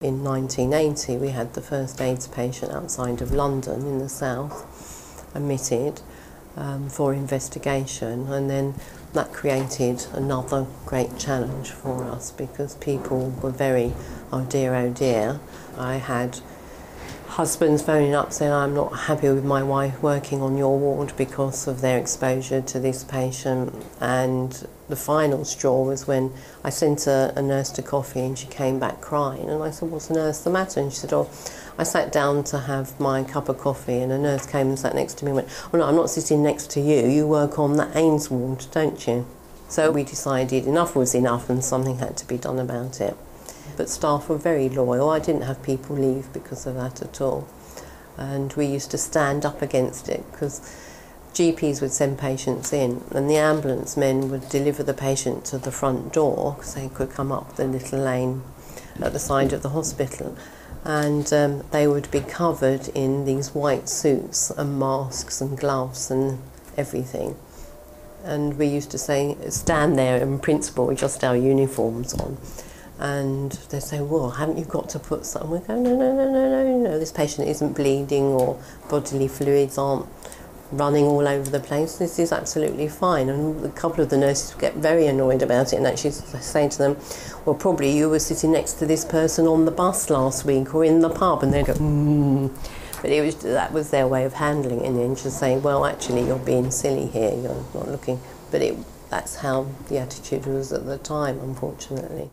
In 1980, we had the first AIDS patient outside of London in the south admitted for investigation, and then that created another great challenge for us because people were very, oh dear. I had husbands phoning up saying, I'm not happy with my wife working on your ward because of their exposure to this patient. And the final straw was when I sent a nurse to coffee and she came back crying, and I said, what's the nurse the matter? And she said, oh, I sat down to have my cup of coffee and a nurse came and sat next to me and went, oh no, I'm not sitting next to you, you work on the AIMS ward, don't you? So we decided enough was enough and something had to be done about it. But staff were very loyal. I didn't have people leave because of that at all. And we used to stand up against it because GPs would send patients in and the ambulance men would deliver the patient to the front door because they could come up the little lane at the side of the hospital. And they would be covered in these white suits and masks and gloves and everything. And we used to say, stand there in principle with just our uniforms on. And they say, well, haven't you got to put something? We go, no, this patient isn't bleeding or bodily fluids aren't running all over the place. This is absolutely fine. And a couple of the nurses get very annoyed about it and actually say to them, well, probably you were sitting next to this person on the bus last week or in the pub. And they go, But that was their way of handling it in the end, just saying, well, actually, you're being silly here, you're not looking. But that's how the attitude was at the time, unfortunately.